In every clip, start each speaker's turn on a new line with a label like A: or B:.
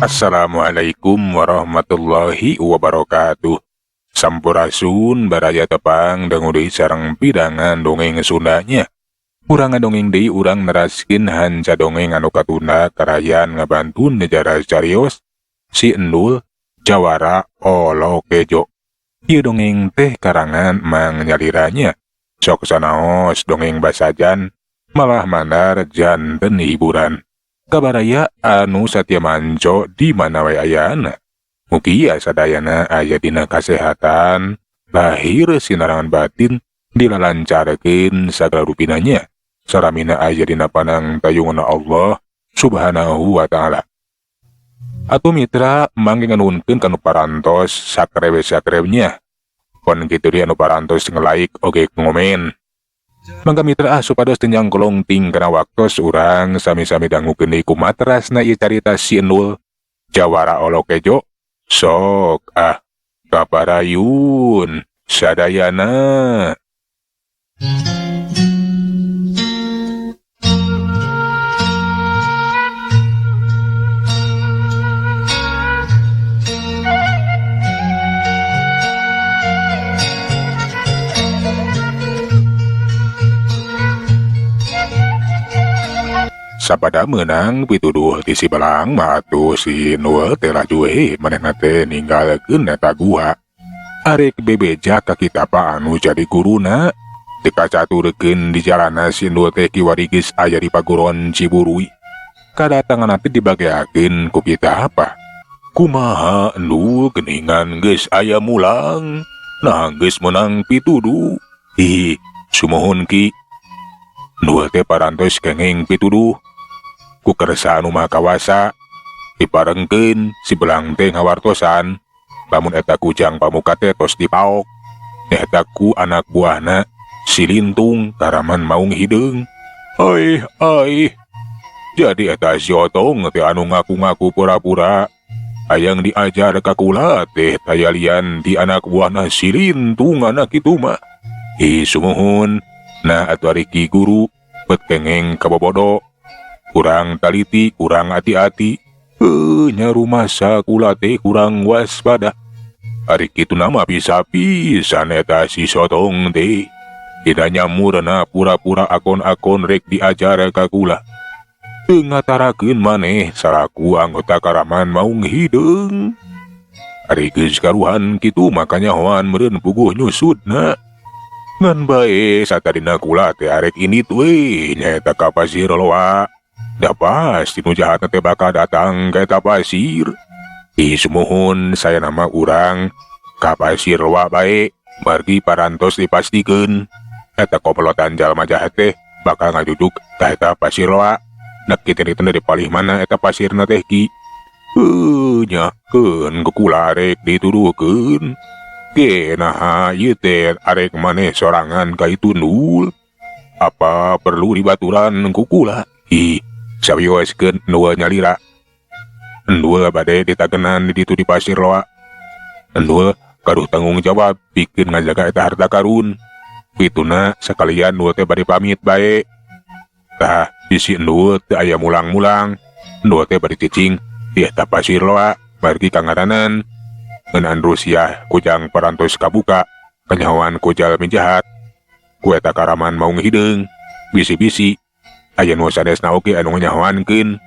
A: Assalamualaikum warahmatullahi wabarakatuh. Sampurasun baraya tepang dangudi sareng pidangan dongeng Sundanya. Urang dongeng deui urang neraskeun hanca dongeng anu katunda karayan ngabantun negara carios si Endul Jawara Olokejo. Ieu dongeng teh karangan Mang Nyaliranya. Sok sanaos dongeng basajan malah mandar janten hiburan. Kabaraya anu satya manco di mana wae ayana. Mugi sadayana aya dina kasehatan, lahir sinarangan batin dilalancarkeun sagala rupinanya. Saramina aya dina panang tayungan Allah Subhanahu wa taala. Atuh mitra mangge nganuhunkeun kanu parantos sakrewe-sakrewnya. Pon kitu di anu parantos nge-like oge ngomen. Mangga mitra supados teu nyangkolong kana waktos urang sami-sami dangukeun deui kumatrasna ieu carita si Endul Jawara Olokejo. Sok kaparayun sadayana. Sapada menang pituduh ti si Belang matu si Endul teh laju manehna teh ninggalkeun eta gua. Arek bebeja ka kitapa anu jadi guruna. Teu kacaturkeun di jalana si Endul teh kiwari geus aya di paguron Ciburui. Kadatangan teh dibageakeun ku kitapa. Kumaha Endul geuningan geus aya mulang. Nah geus menang pituduh. Hi, sumohon ki. Endul teh parantos kenging pituduh. Ku kersa anu maha kawasa diparengkeun si Belang teh ngawartosan lamun eta kujang pamuka teh tos dipaok eta ku anak buahna si Lintung karaman maung hideung. Ai jadi eta si Otong teh anu ngaku-ngaku pura-pura hayang diajar ka kula teh tayalian di anak buahna si Lintung anak kitu mah. Sumuhun nah atuh ari ki guru bet kengeng kabobodo. Kurang taliti, kurang hati-hati. Nya rumasa kula teh kurang waspada. Ari kitu nama bisa-pisan eta si Sotong teh. Tidak nyamurna pura-pura akon-akon rek diajar ka kula. Teu ngatarakeun maneh salaku anggota karaman maung hideung. Ari geus karuhan kitu makanya hoan meureun puguh nyusutna. Ngan bae satadina kula teh arek ini we nyaeta ka pasir loa. Da pasti nu jahat teh bakal datang ke eta pasir. Sumuhun saya nama urang ka pasir loa bae margi parantos dipastikeun eta komplotan jalma jahat teh bakal ngajuduk ka eta pasir loa. Nek kitu dari palih mana eta pasirna teh ki. Nyakeun ku kula arek dituduhkeun. Kenaha ieu teh arek maneh sorangan ka itu Endul. Apa perlu dibaturan ku kula? Sawioskeun Endul nyalira. Endul bade ditagenan di ditu di pasir loa. Endul kaduh tanggung jawab pikeun ngajaga eta harta karun. Pituna sakalian Endul teh bade pamit bae. Tah bisi Endul teh aya mulang-mulang. Endul teh bade cicing di eta pasir loa margi ka ngaranan. Ngeunaan Rusia kujang parantos kabuka kanyahoan ku jalmi jahat. Ku eta karaman maung hideung. Bisi-bisi aya nu sadesna oge anu nyahoankeun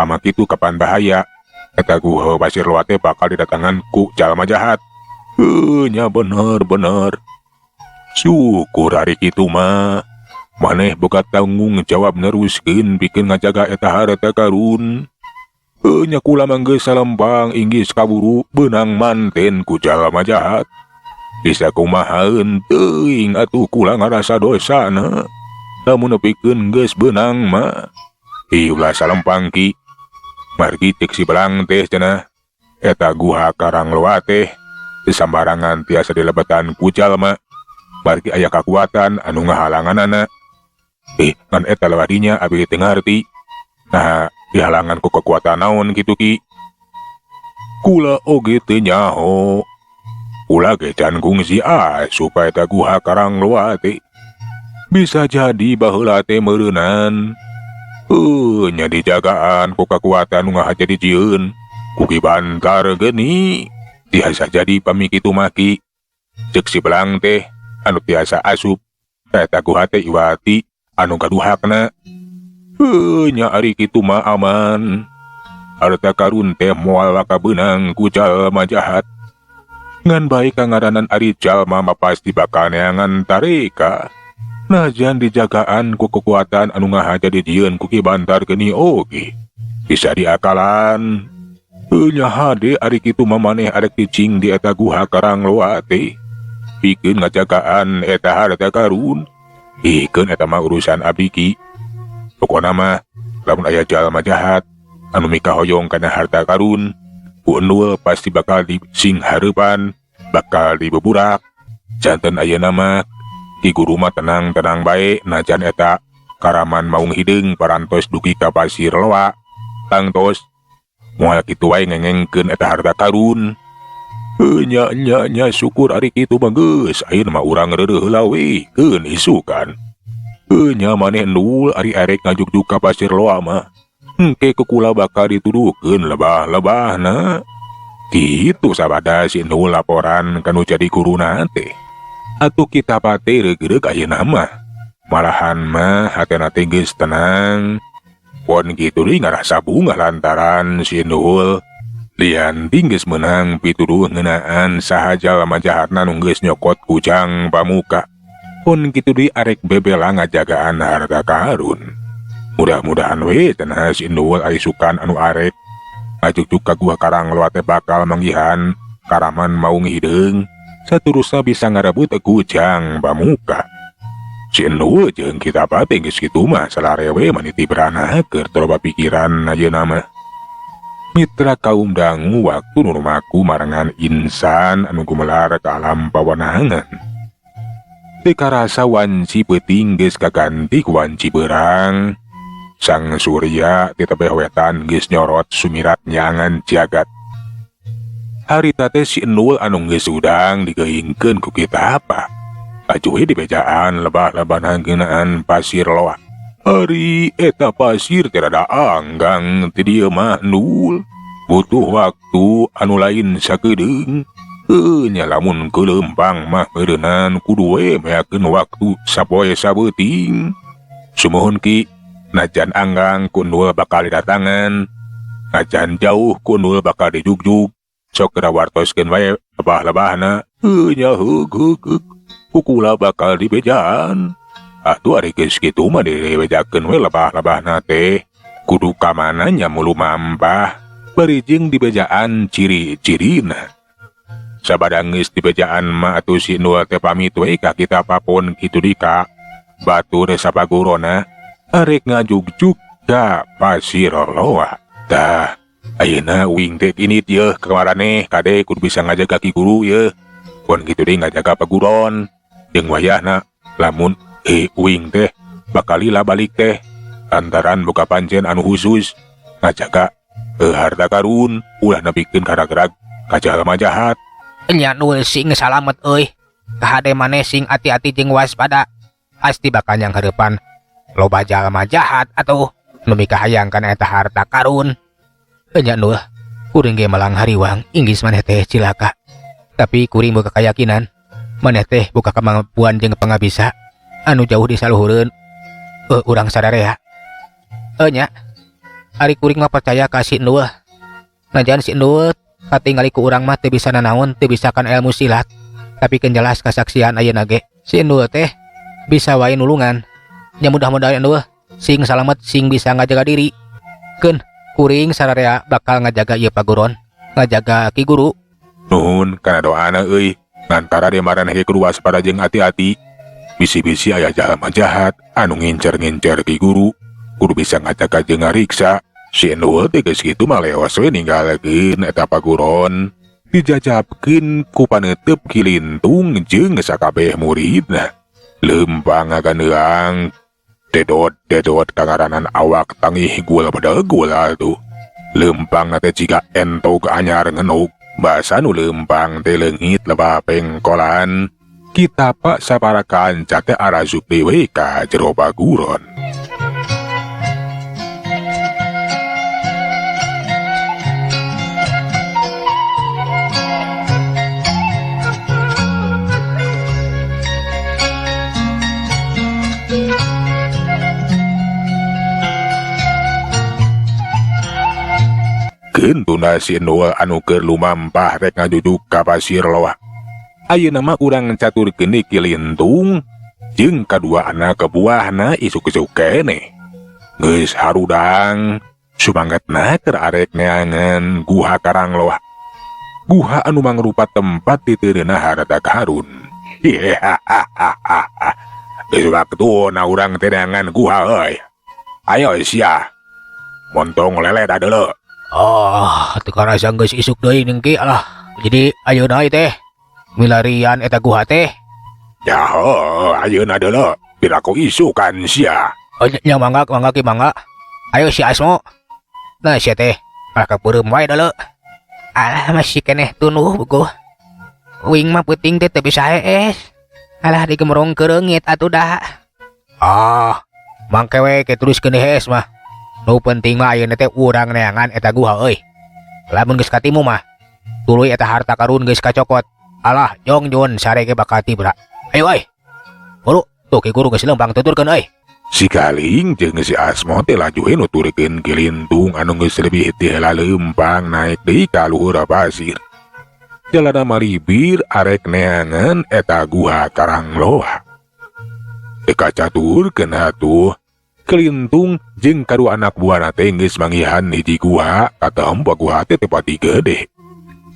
A: pamakitu kapan bahaya eta guha pasir loa teh bakal didatangan ku jalma jahat. Nya bener. Syukur ari kitu mah maneh boga tanggung jawab neruskeun pikeun ngajaga eta harta karun. Nya kula mah geus salempang inggis kaburu beunang manten ku jalma jahat. Bisa kumahaeun teuing atuh kula ngarasa dosana. Lamun nepikeun geus beunang mah. Ulah salempang ki. Margi tek si Belang teh cenah. Eta guha karang loa teh teu sambarangan tiasa dilebatan ku jalma. Margi aya kakuatan anu ngahalanganana. Ngan eta lewadinya abi teu ngarti. Nah, dihalangan ku kekuatan naon kitu ki. Kula oge teu nyaho. Kula ge can kungsi supaya eta guha karang loa teh bisa jadi baheula teh meureunan. Nya dijagaan ku kakuatan nu ngahaja dijieun Kuki bantar geni tiasa jadi pamiki tumaki. Cek si belang teh anu tiasa asup eta guha teh iwati anu gaduhakna. Nya ari kitu mah aman. Harta karun teh moal kabeunang ku jalma jahat. Ngan bae kangaranan ari jalma mah pasti bakal neangan tareka. Najan dijagaan ku kekuatan anu ngahaja di dieun ku Ki Bantar geni oge. Bisa diakalan. Nya hade ari kitu mah maneh arek cicing di eta guha karang loa teh. Pikeun ngajagaan eta harta karun. Pikeun eta mah urusan abdi Ki. Pokona mah lamun aya jalma jahat anu mika hoyong kana harta karun, ku Endul pasti bakal sing hareupan, bakal dibeburak. Janten ayeuna mah Ki Guru mah tenang-tenang bae najan eta karaman maung hideung parantos dugi ka pasir loa. Tangtos moal kitu wae ngengengkeun eta harta karun. Nya syukur ari kitu mah geus ayeuna mah urang reureuh heula we keun isukan. Nya maneh Endul ari arek ngajugjug ka pasir loa mah engke kukula bakal dituduhkeun lebah-lebahna. Kitu sabada si Endul laporan kanu jadi guruna teh. Atuh kita pate reug-reug ayeuna mah. Malahan mah hatena teh geus tenang. Pon kitu deui ngarasa bunga lantaran si Endul lian geus meunang pituduh ngeunaan saha jalma jahatna nu geus nyokot kujang pamuka. Pon kitu deui arek bebela ngajagaan harta karun. Mudah-mudahan we cenah si Endul ari sukan anu arek ngajugjug ka gua karang loa teh bakal manggihan karaman maung hideung saterusna bisa ngarebut kujang pamuka. Si Endul jeung kita pate geus kitu mah salare we maniti berana keur loba pikiran ayeuna mah. Mitra kaum dangu waktu nu rumaku marangan insan anu gumelar ka alam pawanangan. Teu karasa wanci peuting geus kaganti ku wanci beurang. Sang Surya ti tebeh wetan geus nyorot sumirat nyangan jagat. Harita teh si Endul anu geus udang digeuingkeun ku kita apa. Ajuh di bejaan lebah-lebah ngeunaan pasir loa. Ari eta pasir teh rada anggang ti dieu mah Endul. Butuh waktu anu lain sakedeung. Nya lamun keuleumpang mah meureunan kudu we meakeun waktu sapoe sabeuting. Sumuhun Ki, najan anggang ku Endul bakal didatangan, najan jauh ku Endul bakal dijugjug. Sok kena wartoskeun wae lebah-lebahna. Nya heug kukula bakal dibejaan. Atuh ari geus kitu mah dibejakeun we lebah-lebahna teh kudu ka mana nya mulu mampah bari jeung dibejaan ciri-cirina. Sabada geus dibejaan mah atuh si Endul teh pamit we ka kita papon kitu di ka batur sapagurona arek ngajugjug ka pasir loa. Tah ayeuna uing teh kinit yeuh kamaraneh kade kudu bisa ngajaga Ki Guru yeuh. Pon kitu deui ngajaga paguron jeung wayahna lamun uing teh bakal lila balik teh lantaran boga pancen anu khusus ngajaga harta karun ulah nepikeun karag-rag ka jalma jahat.
B: Nya Endul sing salamet euy. Kahade maneh sing ati-ati jeung waspada. Pasti bakal yang hareupan loba jalma jahat atuh nu mika hayang kana eta harta karun. Nya Endul, kuring ge malang hariwang inggis maneh teh cilaka. Tapi kuring boga kayakinan maneh teh boga kemampuan jeung pangabisa anu jauh disaluhureun urang sadarea. Nya ari kuring mah percaya ka si Endul. Najan si Endul katingali ku urang mah teu bisa nanaon, teu bisa kan ilmu silat. Tapi keun jelas kasaksian ayeuna ge si Endul teh bisa wae nulungan. Nya mudah-mudahan Endul sing salamet sing bisa ngajaga diri. Keun kuring sadarea bakal ngajaga ieu paguron, ngajaga Ki Guru.
A: Nuhun kana doana euy. Ngantara di maraneh kudu waspada jeung hati-hati. Bisi-bisi aya jalma jahat anu ngincer-ngincer Ki Guru. Kudu bisa ngajaga jeung ngariksa. Si Endul teh geus kitu mah leos we ninggalekeun eta paguron. Dijajabkeun ku paneuteup Kilintung jeung sakabeh muridna. Leumpang ngaganeuang dedot kangaranan awak tangih gul bedegul atuh. Leumpang teh jiga entog anyar ngenog. Basa nu leumpang teh leungit lebah pengkolan. Kita pak saparakan cate arasuk dewe ka jero paguron. Kentuna si Noah anu keur lumampah rek ngajujuk ka pasir loa. Ayeuna mah urang caturkeun deui Kilintung jeung kadua anak buahna isuk-isuk keneh. Geus harudang sumanggatna keur arek neangan guha karang loa. Guha anu mangrupa tempat diteureuna harta karun. Geus waktuna urang teh neangan guha euy. Ayo sia. Montong lele da deuleu.
B: Oh, teu karasa geus isuk deui ning ki alah. Jadi ayeuna teh milarian eta guha teh.
A: Ya, ayeuna deuleu. Piraku isukan sia.
B: Oh, nya mangga ki mangga. Ayo si Asmo. Nah, sia teh malah kapeureum wae deuleu. Alah masih keneh tunuh buku. Uing mah peuting teh teu bisa hees. Alah digemrong ke reungit atuh dah. Ah, mangke we ke teruskeun hees mah. Nu penting mah ayeuna teh urang neangan eta guha euy. Lamun geus katimu mah tuluy eta harta karun geus kacokot. Alah jong Jun sare ge bakal tibra. Ayo euy. Guru, tuh ki guru geus leumpang tuturkeun euy.
A: Si Kaling jeung si Asmo teh laju nuturkeun Kilintung anu geus leuwih ti heula leumpang naik deui ka luhur pasir. Jalana maribir arek neangan eta guha karang loa. Teu kacaturkeun atuh Kilintung jeung kadua anak buahna teh geus manggihan hiji guha katempo guha teh pati gede.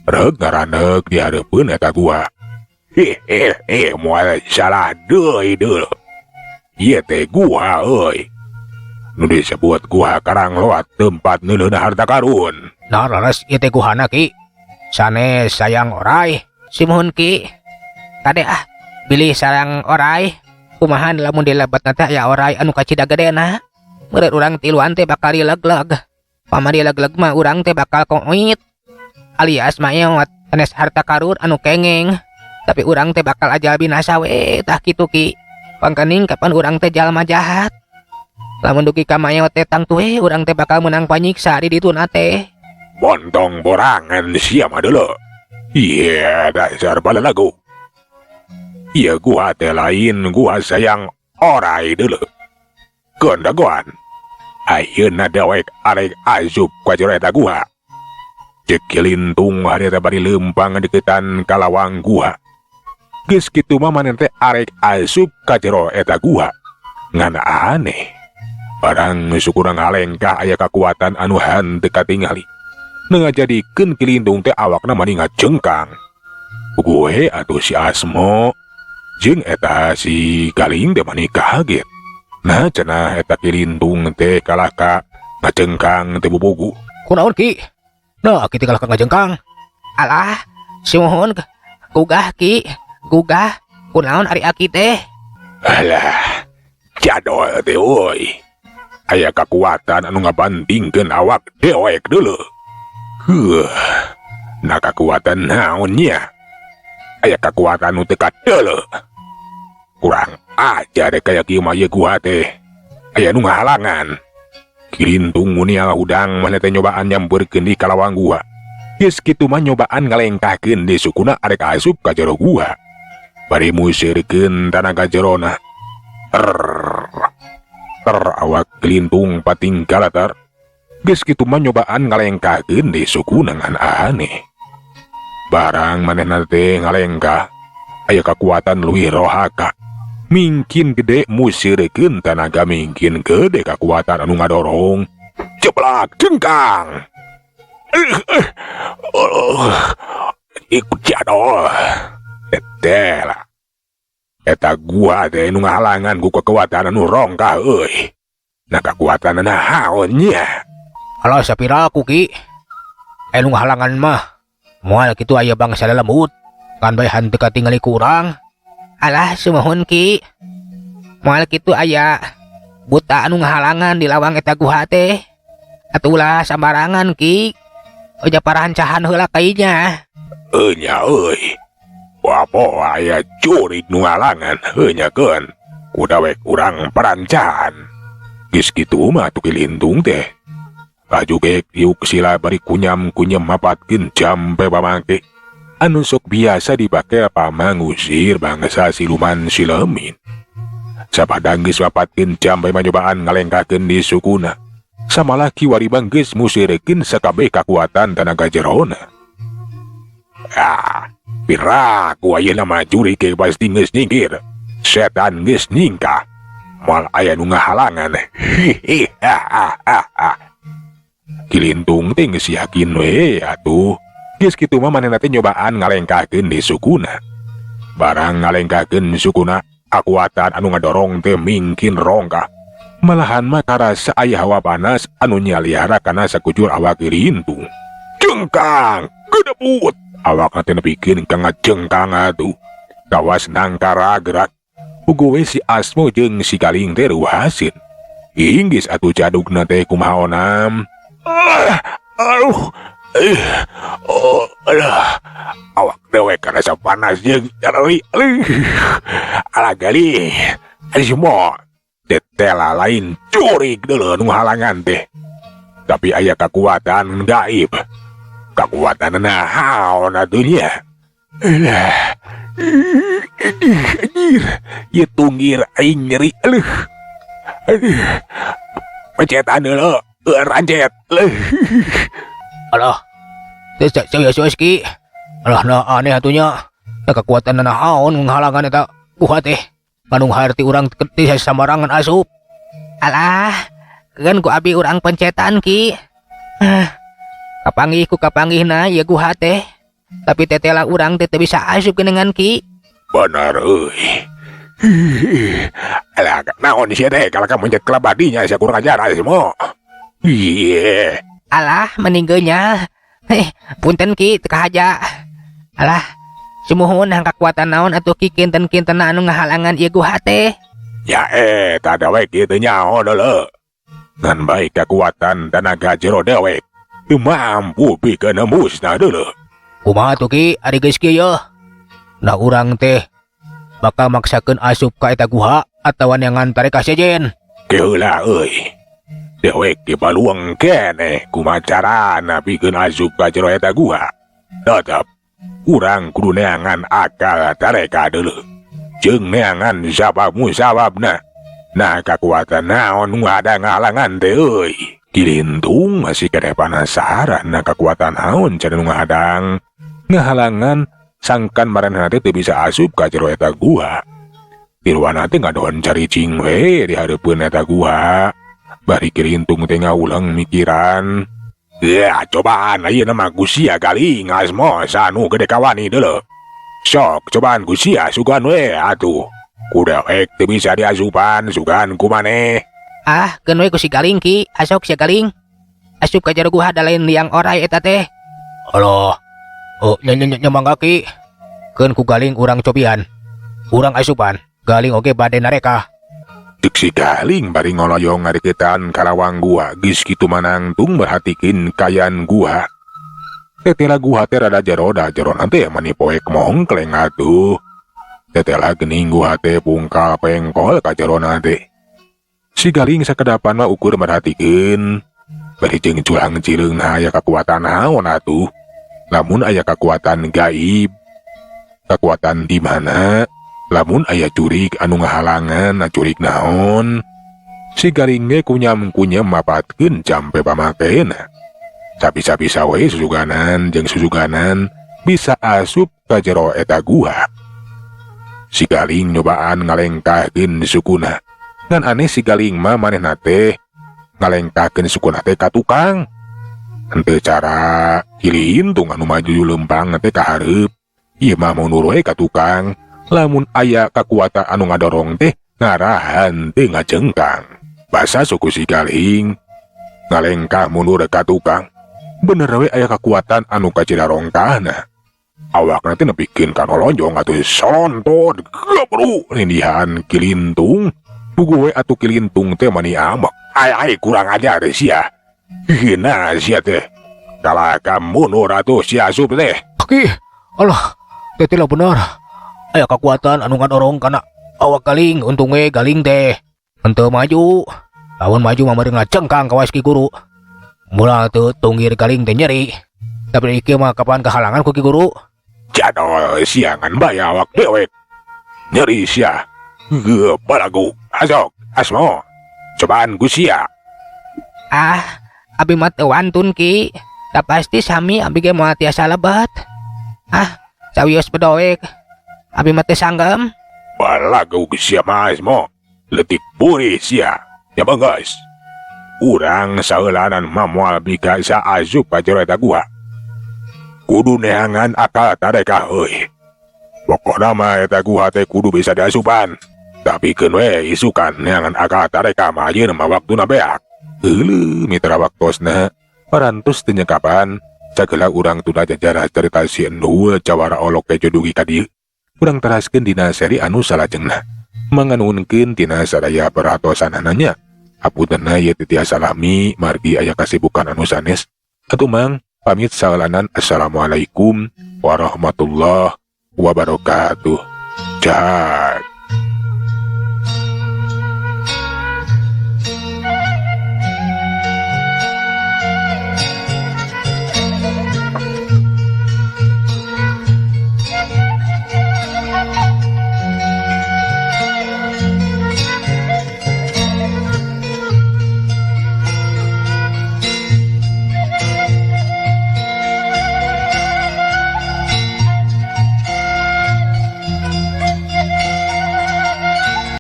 A: Reg ngaraneuk di hareupeun eta guha. Moal salah deui deuleu. Ieu teh guha euy. Nu disebut guha karang loa tempat neuleuna harta karun.
B: Nah, leres ieu teh guhana ki. Sanes sayang oray. Simuhun ki. Kade ah, bilih sarang oray. Kumaha lamun dilebatna teh aya oray anu kacida gedena. Meureun urang tiluan teh bakal dilegleg. Pamari dilegleg mah urang teh bakal koit. Alias mah eot sanes harta karun anu kengeng. Tapi urang teh bakal ajal binasa we tah kitu ki. Pangkening kapan urang teh jalma jahat. Lamun dugi ka maot teh tang tuwe urang teh bakal menang panyiksa di dituna teh.
A: Montong borangan sia mah deuleu. Iya, dasar balalagu. Iya guha teh lain guha sayang oray deuleu. Keun dagoan. Ayeuna dewek arek asup ka jero eta guha. Ceuk Kilintung hari teh bari leumpang deukeutan ka lawang guha. Geus kitu mah maneh teh arek asup ka jero eta guha. Ngan aneh. Barang syukurang alengkah aya kakuatan anu henteu katingali. Nu ngajadikeun Kilintung teh awakna mani ngajengkang. Gue atuh si Asmo jeung eta si Kaling teh mani kaget. Nah cenah eta Kilintung teh kalah ka ngajengkang teh bubugu.
B: Kunaon ki? Nah, kitu kalah ka ngajengkang. Alah, simuhun gugah ki. Gugah, kunaon ari aki teh?
A: Alah, jadol teh euy. Aya kakuatan anu ngabantingkeun awak dewek deuleu. Nah kakuatan naon nya? Aya kakuatan nu teu kadeuleu. Kurang ajar kaya kieu mah ye guha teh. Aya nu ngahalangan. Kilintung muni udang maneh teh nyobaan nyampeurkeun di kalawang guha. Geus kitu mah nyobaan ngalengkahkeun di sukuna arek asup ka jero guha. Bari musirkeun tanaga jerona. Awak Kilintung pating kalatar. Geus kitu mah nyobaan ngalengkahkeun di sukuna ngan aneh. Barang manehna teh ngalengkah aya kakuatan leuwih rohaka. Mingkin gede musirkeun tanaga mingkin gede kakuatan anu ngadorong. Ceplak jengkang. Ikut jadol. Etela. Eta gua teh nu ngahalangan ku kekuatan anu rongkah euy. Nah kekuatan naon nya?
B: Alah sapira aku ki. Nu ngahalangan mah moal kitu aya bangsa lembut. Kan bae henteu katingali kurang. Alah sumuhun ki. Moal kitu aya buta anu ngahalangan di lawang eta guha teh. Atuh ulah sambarangan ki. Oja parancahan heula kainya.
A: Nya euy. Wapo aya curig nu ngalangan heunyakeun. Kudawek urang parancahan. Geus kitu mah atuh Kilintung teh. Laju geek tiuk sila bari kunyam-kunyam mapatkeun jampe pamangke. Anu sok biasa dipake pamangusir bangsa siluman silemin. Sapadang geus mapatkeun jampe manyobaan ngalengkahkeun di sukuna. Samalah kiwaribang geus musirikeun sakabeh kakuatan tenaga jerona. Piraku ayeuna mah juri ke pasti geus nyingkir. Setan geus ningkah. Mal aya nu ngahalangan. Kilintung teh geus yakin we atuh. Geus kitu mah manehna teh nyobaan ngalengkakeun di sukuna. Barang ngalengkakeun sukuna, kakuatan anu ngadorong teh mingkin rongkah. Malahan mah karasa aya hawa panas anu nyaliara kana sakujur awak Kilintung. Jengkang, gedebut. Awak teh nepikeun ka ngajengkang atuh. Kawas nangkara gerak. Ugowe si Asmo jeung si Galing teh ruasin. Inggis atuh jadugna teh kumaonam. Awak dewek karasa panas jeung nyeri. Alah Galing, ari semua tetela lain curig deuleu nu halangan teh. Tapi aya kekuatan gaib. Kekuatan naon atuh nya? Anjir, ieu tunggir aing nyeri. Pencetan deuleu, rancet.
B: Alah, serius Ki. Alah na aneh atunya. Da kekuatan naon nghalangan eta guha teh. Manung harti urang teu samarangan asup. Alah, keun ku abi urang pencetan Ki. Kapanggih ku kapanggihna ieu guha teh. Tapi tetela urang teh teu bisa asup geunengan Ki.
A: Bener euy. Alah naon sia teh kalaka mencet kelabadinya sia kurang ajar semua. Iye.
B: Alah meninggalnya. Punten Ki teu kahaja. Alah, sumuhun hang kekuatan naon atuh Ki kinten-kinten anu ngahalangan ieu guha teh.
A: Ya tada we kitu nyaho deuleu. Ngan baik kekuatan tenaga jero dewek. Teu mampu pikeun nembusna deuleu.
B: Kumaha tuh Ki ari geus kieu? Da urang teh bakal maksakeun asup ka eta guha atawa neangan tare ka sejen.
A: Keula euy. Dewek di paluang kene kumaha carana pikeun asup ka jero eta guha. Tetep urang kudu neangan akal tareka deuleu. Jeung neangan sabab-musababna. Nah kekuatan naon nu ada ngahalangan teh euy. Kilintung masih kene penasaran na kekuatan naon cenah nu ngadang ngahalangan sangkan maranehna teh teu bisa asup ka jero eta guha. Tiluana teh ngadohon caricing we di hareupeun eta guha. Bari Kilintung teh ngaulang mikiran. Ya cobaan ayeuna mah Gusia Galing Asmo sanu gede kawani deuleu. Sok cobaan Gusia sugan we atuh. Kudewek teu bisa diasupan sugan ku maneh.
B: Keun we ku si Galing Ki, asok si Galing. Asup ka jero guha da lain liang oray eta teh. Alah. Nyamangga Ki. Keun ku Galing urang cobian. Urang asupan, Galing oge bade nareka.
A: Dik si Galing bari ngoloyong ngariketan kalawang guha geus kitu manangtung merhatikeun kayan guha. Tetela guha teh rada jero teh manipoek mongkleng atuh. Tetela geuning guha teh pungkal pengkol ka jerona teh. Si Galing sakedapan mah ukur merhatikeun. Bari jeung culang cireungna aya kekuatan naon atuh. Lamun aya kekuatan gaib. Kekuatan di mana? Lamun aya curig anu ngahalangan curig naon. Si Galing ge kunyam-kunyam mapatkeun campe pamakena. Sapisa-pisa we susuganan jeung susuganan bisa asup ka jero eta guha. Si Galing nyobaan ngalengkahkeun sukuna. Ngan aneh si Galing mah manehna teh ngalengkahkeun sukuna teh ka tukang. Henteu cara Kilintung anu maju lempang teh ka hareup. Ieu mah mundur we ka tukang. Lamun aya kekuatan anu ngadorong teh ngarahan teh ngajengkang. Basa suku si Galing ngalengkah mundur ka tukang. Bener we aya kekuatan anu kacidarongkahna. Awakna teh nepikeun ka nolonjong atuh sontot gebru nindihan Kilintung. Pugu we atuh Kilintung teh mani amek. Ai kurang ajar sia. Hina sia teh. Kalaka mundur atuh si asup teh.
B: Ki, alah, teh lah bener. Aya kekuatan anu ngadorong kana awak Galing, untung we Galing teh henteu maju. Lamun maju mah meureun ngacengkang ka Ki Guru. Mula teu tunggir Galing teh nyeri. Tapi ieu mah kapan kehalangan ku Ki Guru?
A: Jadol siangan bae awak dewek. Nyeri sia. Balagu. Asok, Asmo. Cobaan Gusia.
B: Abi mah teu wantun Ki. Da pasti sami abi ge moal tiasa lebat. Sawios bedoek. Abi mah teu sanggem.
A: Balagu sia mas mo. Letik puri sia. Ya bang guys. Urang saeulanan mah moal bika sa asup ka jero eta gua. Kudu neangan akal tareka euy. Pokona mah eta gua teh kudu bisa diasupan. Tapi keun we isukan neangan akal tareka mah ayeuna mah waktuna beak. Heuleuh mitra waktosna parantos teu nyekapan sageula urang tunda jajara carita si Endul cawara olok teh jodogi ka dieu. Urang teraskeun dina seri anu salajengna. Manganuhunkeun tina sadaya perhatosanana. Hapuntenna ieu teh tiasa lami margi aya kasibukan anu sanes. Atuh mang pamit saeulanan assalamualaikum warahmatullahi wabarakatuh. Jahat.